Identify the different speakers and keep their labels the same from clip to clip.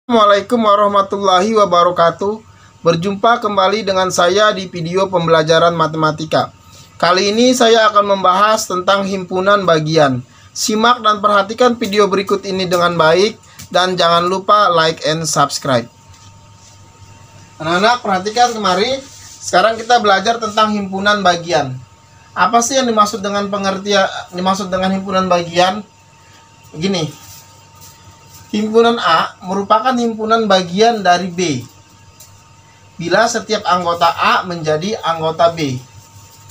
Speaker 1: Assalamualaikum warahmatullahi wabarakatuh. Berjumpa kembali dengan saya di video pembelajaran matematika. Kali ini saya akan membahas tentang himpunan bagian. Simak dan perhatikan video berikut ini dengan baik, dan jangan lupa like and subscribe. Anak-anak, perhatikan kemari. Sekarang kita belajar tentang himpunan bagian. Apa sih yang dimaksud dengan himpunan bagian? Begini. Himpunan A merupakan himpunan bagian dari B bila setiap anggota A menjadi anggota B.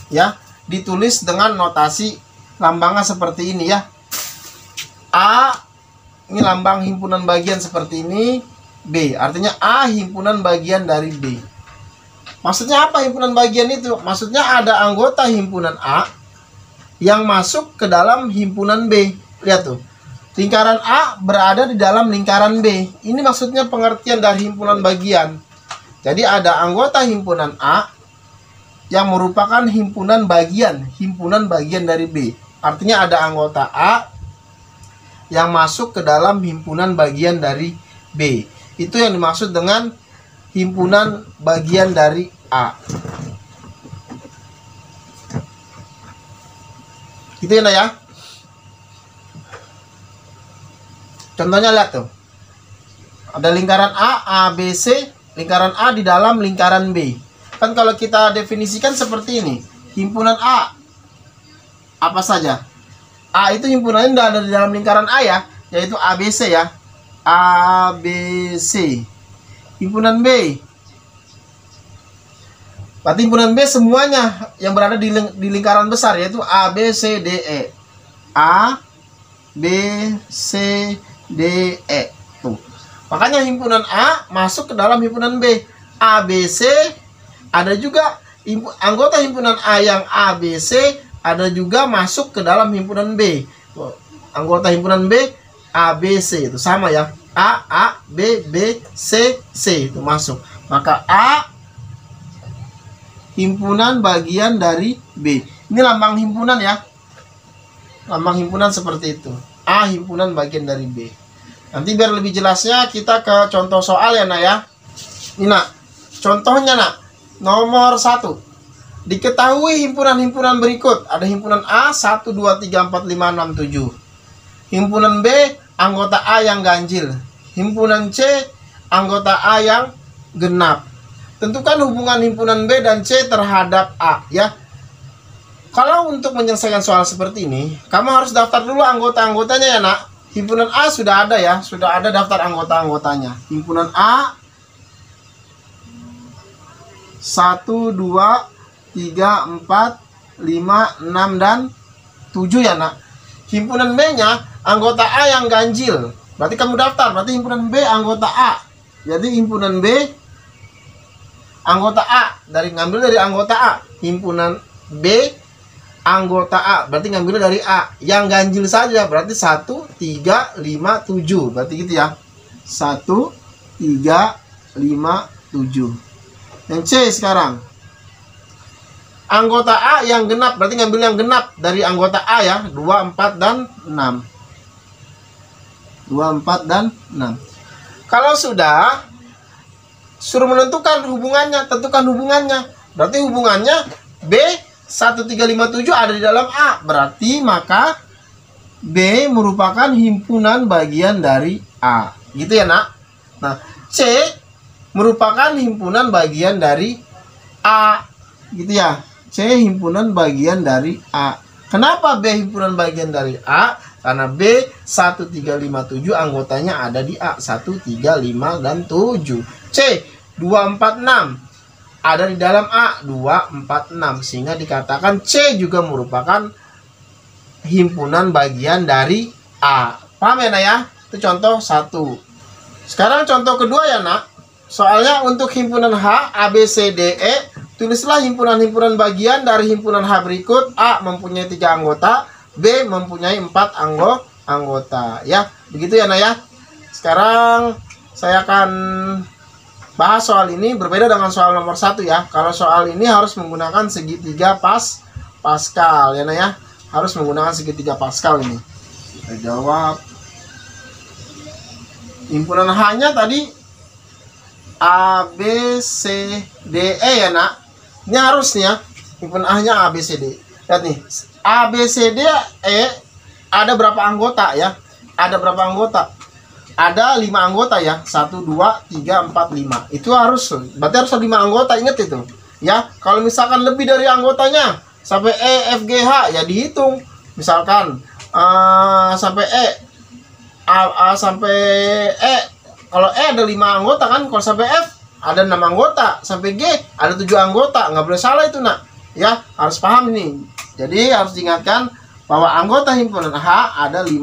Speaker 1: Ya, ditulis dengan notasi lambangnya seperti ini ya. A ini lambang himpunan bagian seperti ini, B artinya A himpunan bagian dari B. Maksudnya apa himpunan bagian itu? Maksudnya ada anggota himpunan A yang masuk ke dalam himpunan B. Lihat tuh. Lingkaran A berada di dalam lingkaran B. Ini maksudnya pengertian dari himpunan bagian. Jadi ada anggota himpunan A yang merupakan himpunan bagian dari B. Artinya ada anggota A yang masuk ke dalam himpunan bagian dari B. Itu yang dimaksud dengan himpunan bagian dari A. Gitu ya. Contohnya lihat tuh. Ada lingkaran A, B, C. Lingkaran A di dalam lingkaran B. Kan kalau kita definisikan seperti ini. Himpunan A. Apa saja? A itu himpunannya ada di dalam lingkaran A ya. Yaitu ABC ya. ABC. Himpunan B. Berarti himpunan B semuanya yang berada di lingkaran besar. Yaitu A, B, C, D, E. A, B, C, D, E. Tuh. Makanya himpunan A masuk ke dalam himpunan B. A, B, C. Ada juga anggota himpunan A yang A, B, C. Ada juga masuk ke dalam himpunan B. Tuh. Anggota himpunan B A, B, C. Itu sama ya. A, B, B, C, C. Itu masuk. Maka A himpunan bagian dari B. Ini lambang himpunan ya. Lambang himpunan seperti itu. A himpunan bagian dari B. Nanti biar lebih jelasnya kita ke contoh soal ya nak ya. Ini nak, contohnya nak. Nomor 1. Diketahui himpunan-himpunan berikut. Ada himpunan A 1, 2, 3, 4, 5, 6, 7. Himpunan B anggota A yang ganjil. Himpunan C anggota A yang genap. Tentukan hubungan himpunan B dan C terhadap A ya. Kalau untuk menyelesaikan soal seperti ini, kamu harus daftar dulu anggota-anggotanya ya nak. Himpunan A sudah ada ya, sudah ada daftar anggota-anggotanya. Himpunan A 1, 2, 3, 4, 5, 6, dan 7 ya nak. Himpunan B-nya anggota A yang ganjil. Berarti kamu daftar, berarti himpunan B anggota A. Jadi himpunan B anggota A, ngambil dari anggota A. Himpunan B anggota A, berarti ngambil dari A. Yang ganjil saja, berarti 1, 3, 5, 7. Berarti gitu ya. 1, 3, 5, 7. Yang C sekarang. Anggota A yang genap, berarti ngambil yang genap dari anggota A ya. 2, 4, dan 6. 2, 4, dan 6. Kalau sudah, suruh menentukan hubungannya, tentukan hubungannya. Berarti hubungannya B 1, 3, 5, 7 ada di dalam A. Berarti maka B merupakan himpunan bagian dari A. Gitu ya nak. Nah, C merupakan himpunan bagian dari A. Gitu ya. C himpunan bagian dari A. Kenapa B himpunan bagian dari A? Karena B 1, 3, 5, 7 anggotanya ada di A. 1, 3, 5, dan 7. C 2, 4, 6 ada di dalam A. 2, 4, 6. Sehingga dikatakan C juga merupakan himpunan bagian dari A. Paham ya nak ya? Itu contoh 1. Sekarang contoh kedua ya nak. Soalnya untuk himpunan H, A, B, C, D, E, tulislah himpunan-himpunan bagian dari himpunan H berikut. A mempunyai 3 anggota, B mempunyai 4 anggota. Ya, begitu ya nak ya. Sekarang saya akan bahas soal ini berbeda dengan soal nomor 1 ya. Kalau soal ini harus menggunakan segitiga Pascal ya nak ya. Harus menggunakan segitiga Pascal ini. Kita jawab. Himpunan H-nya tadi A, B, C, D, E ya nak. Ini harusnya himpunan A-nya A, B, C, D. Lihat nih, A, B, C, D, E ada berapa anggota ya? Ada berapa anggota? Ada 5 anggota ya. 1, 2, 3, 4, 5. Itu harus, berarti harus ada 5 anggota, ingat itu. Ya, kalau misalkan lebih dari anggotanya sampai E, F, G, H ya dihitung. Misalkan sampai E, A sampai E. Kalau E ada 5 anggota kan, kalau sampai F ada 6 anggota, sampai G ada 7 anggota. Nggak boleh salah itu nak. Ya, harus paham nih. Jadi harus diingatkan bahwa anggota himpunan H ada 5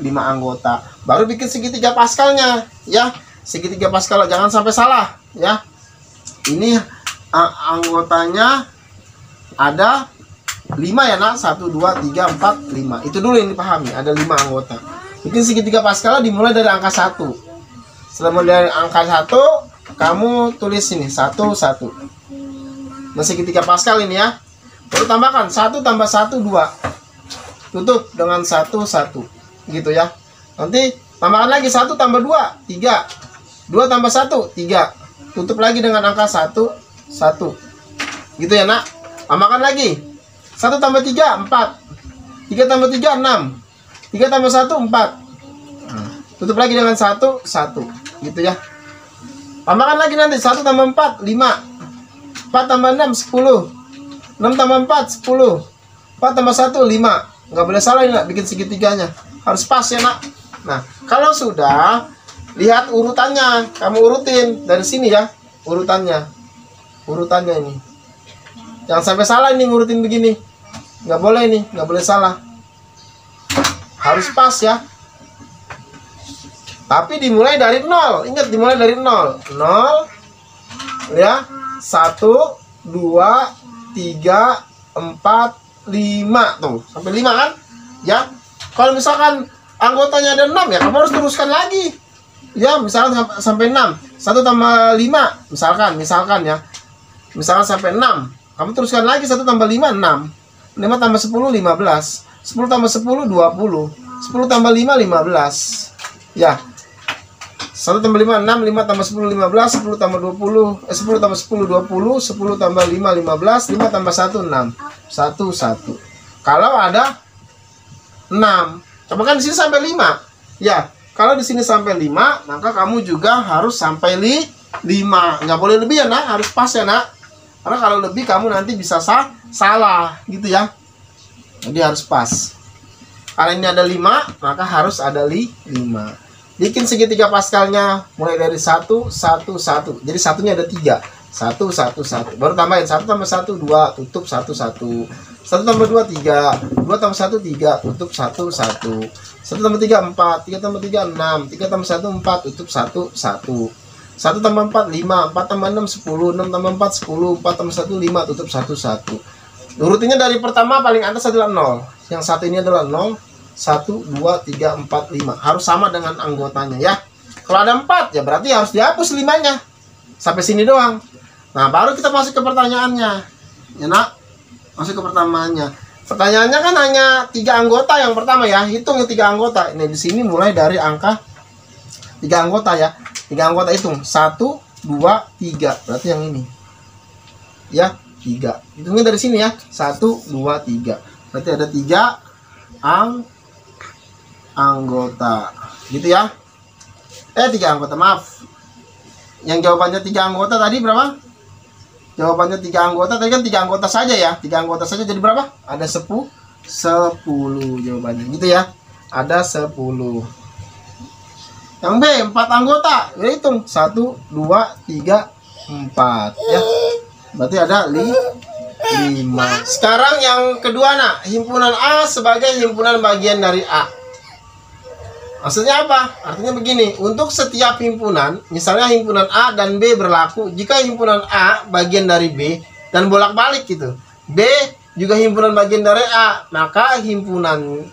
Speaker 1: anggota. Baru bikin segitiga paskalnya, ya. Segitiga paskal jangan sampai salah, ya. Ini anggotanya ada 5 ya nak. 1, 2, 3, 4, 5. Itu dulu yang dipahami, ada 5 anggota. Bikin segitiga paskalnya dimulai dari angka 1. Setelah mulai dari angka 1, kamu tulis ini 1, 1. Nah, segitiga paskal ini ya. Baru tambahkan 1 tambah 1, 2. Tutup dengan 1, 1. Gitu ya. Nanti tambahkan lagi 1 tambah 2, 3. 2 tambah 1, 3. Tutup lagi dengan angka 1, 1. Gitu ya nak. Tambahkan lagi 1 tambah 3, 4. 3 tambah 3, 6. 3 tambah 1, 4. Tutup lagi dengan 1, 1. Gitu ya. Tambahkan lagi nanti 1 tambah 4, 5. 4 tambah 6, 10. 6 tambah 4, 10. 4 tambah 1, 5. Nggak boleh salah ini nak, bikin segitiganya. Harus pas ya nak. Nah, kalau sudah, lihat urutannya. Kamu urutin dari sini ya. Urutannya ini. Jangan sampai salah ini ngurutin begini. Nggak boleh nih, nggak boleh salah. Harus pas ya. Tapi dimulai dari 0. Ingat, dimulai dari 0. 0 ya. 1, 2, 3, 4, 5 tuh. Sampai 5 kan? Ya. Kalau misalkan anggotanya ada 6 ya, kamu harus teruskan lagi. Ya, misalkan sampai 6. 1 tambah 5 misalkan ya. Misalkan sampai 6. Kamu teruskan lagi 1 tambah 5, 6. 5 tambah 10, 15. 10 tambah 10, 20. 10 tambah 5, 15. Ya. 1 tambah 5, 6. 5 tambah 10, 15. 10 tambah 20. 10 tambah 10, 20. 10 tambah 5, 15. 5 tambah 1, 6. 1, 1. Kalau ada 6. Coba kan di sini sampai 5. Ya. Kalau di sini sampai 5, maka kamu juga harus sampai 5. Nggak boleh lebih ya nak. Harus pas ya nak. Karena kalau lebih kamu nanti bisa salah. Gitu ya. Jadi harus pas. Karena ini ada 5, maka harus ada 5. Bikin segitiga paskalnya mulai dari 1, 1, 1. Jadi satunya ada 3. 1, 1, 1. Baru tambahin 1 tambah 1, 2. Tutup 1, 1. 1 tambah 2, 3. 2 tambah 1, 3. Tutup 1, 1. 1 tambah 3, 4. 3 tambah 3, 6. 3 tambah 1, 4. Tutup 1, 1. 1 tambah 4, 5. 4 tambah 6, 10. 6 tambah 4, 10. 4 tambah 1, 5. Tutup 1, 1. Urutinnya dari pertama paling atas adalah 0. Yang satu ini adalah 0. 1, 2, 3, 4, 5. Harus sama dengan anggotanya ya. Kalau ada 4 ya berarti harus dihapus 5-nya. Sampai sini doang. Nah, baru kita masuk ke pertanyaannya. Ya nak, masuk ke pertanyaannya. Pertanyaannya kan hanya 3 anggota yang pertama ya. Hitung 3 anggota. Ini di sini mulai dari angka 3 anggota ya. 3 anggota hitung. 1, 2, 3. Berarti yang ini. Ya, 3. Hitungnya dari sini ya. 1, 2, 3. Berarti ada 3 anggota. Gitu ya. 3 anggota, maaf. Yang jawabannya 3 anggota tadi berapa? Jawabannya 3 anggota, tadi kan 3 anggota saja ya. 3 anggota saja jadi berapa? Ada 10 jawabannya. Gitu ya. Ada 10. Yang B 4 anggota. Ya hitung 1, 2, 3, 4 ya. Berarti ada 5. Sekarang yang kedua nak, himpunan A sebagai himpunan bagian dari A. Maksudnya apa? Artinya begini, untuk setiap himpunan, misalnya himpunan A dan B berlaku, jika himpunan A bagian dari B dan bolak-balik gitu. B juga himpunan bagian dari A, maka himpunan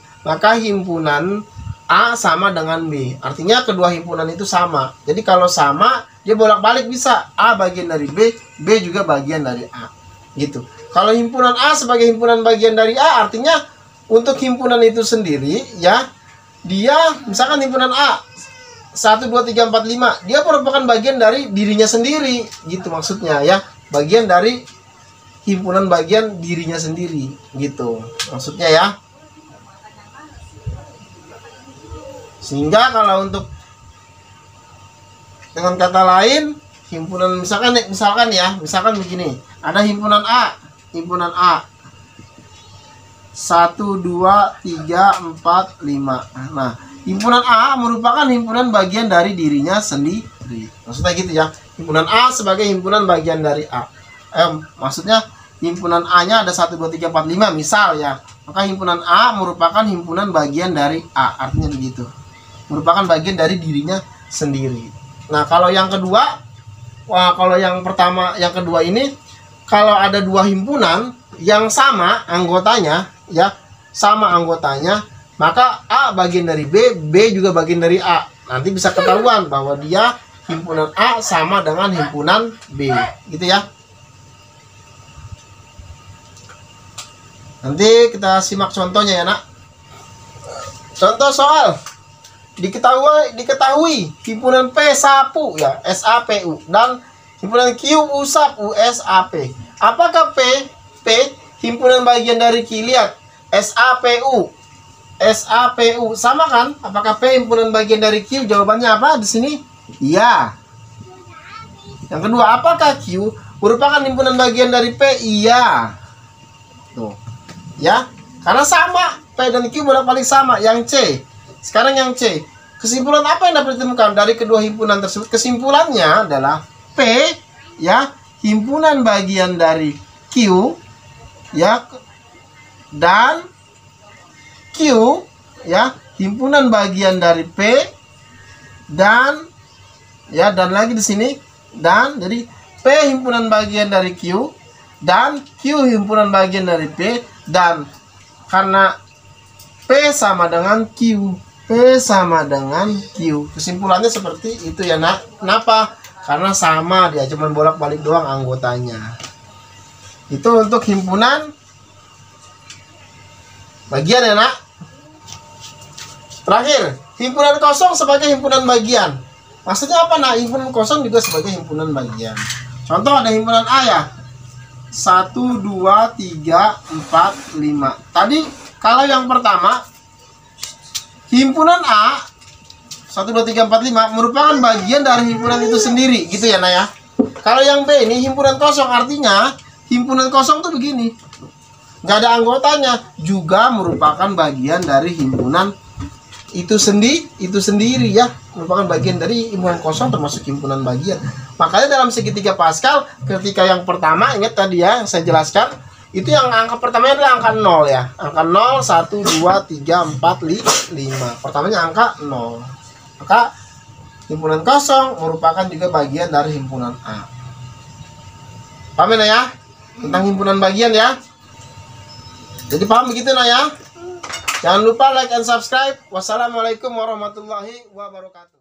Speaker 1: A sama dengan B. Artinya kedua himpunan itu sama. Jadi kalau sama, dia bolak-balik bisa. A bagian dari B, B juga bagian dari A. Gitu. Kalau himpunan A sebagai himpunan bagian dari A, artinya untuk himpunan itu sendiri ya, dia misalkan himpunan A 1, 2, 3, 4, 5. Dia merupakan bagian dari dirinya sendiri. Gitu maksudnya ya. Bagian dari himpunan bagian dirinya sendiri. Gitu maksudnya ya. Sehingga kalau untuk dengan kata lain, himpunan misalkan begini. Ada himpunan A. 1, 2, 3, 4, 5. Nah, himpunan A merupakan himpunan bagian dari dirinya sendiri. Maksudnya gitu ya. Himpunan A sebagai himpunan bagian dari A. Maksudnya himpunan A-nya ada 1, 2, 3, 4, 5 misal ya. Maka himpunan A merupakan himpunan bagian dari A. Artinya begitu. Merupakan bagian dari dirinya sendiri. Nah, kalau yang kedua, kalau yang kedua ini, kalau ada dua himpunan yang sama anggotanya, ya, maka A bagian dari B, B juga bagian dari A. Nanti bisa ketahuan bahwa dia himpunan A sama dengan himpunan B, gitu ya. Nanti kita simak contohnya ya, Nak. Contoh soal. Diketahui himpunan P sapu ya, SAPU, dan himpunan Q usap USAP. Apakah P himpunan bagian dari Q? Lihat, SAPU sama kan? Apakah P himpunan bagian dari Q? Jawabannya apa di sini? Iya. Yang kedua, apakah Q merupakan himpunan bagian dari P? Iya. Tuh. Ya, karena sama, P dan Q bolak-balik sama. Yang C. Sekarang yang C. Kesimpulan apa yang dapat ditemukan dari kedua himpunan tersebut? Kesimpulannya adalah P ya, himpunan bagian dari Q ya, dan Q ya, himpunan bagian dari P, dan ya, dan lagi di sini, dan jadi P himpunan bagian dari Q dan Q himpunan bagian dari P, dan karena P sama dengan Q, P sama dengan Q. Kesimpulannya seperti itu ya, Nak. Kenapa? Karena sama, dia cuma bolak-balik doang anggotanya. Itu untuk himpunan bagian ya, Nak. Terakhir, himpunan kosong sebagai himpunan bagian. Maksudnya apa, Nak? Himpunan kosong juga sebagai himpunan bagian. Contoh ada himpunan A ya. 1, 2, 3, 4, 5. Tadi kalau yang pertama, himpunan A 1, 2, 3, 4, 5 merupakan bagian dari himpunan itu sendiri, gitu ya, Nak ya. Kalau yang B ini himpunan kosong, artinya himpunan kosong tuh begini, nggak ada anggotanya, juga merupakan bagian dari himpunan itu sendiri ya, merupakan bagian dari himpunan kosong termasuk himpunan bagian. Makanya dalam segitiga Pascal, ketika yang pertama, ingat tadi ya yang saya jelaskan, itu yang angka pertamanya adalah angka 0 ya. Angka 0, 1, 2, 3, 4, 5. Pertamanya angka 0. Maka himpunan kosong merupakan juga bagian dari himpunan A. Paham ya? Tentang himpunan bagian ya. Jadi paham begitu, Nak ya. Jangan lupa like and subscribe. Wassalamualaikum warahmatullahi wabarakatuh.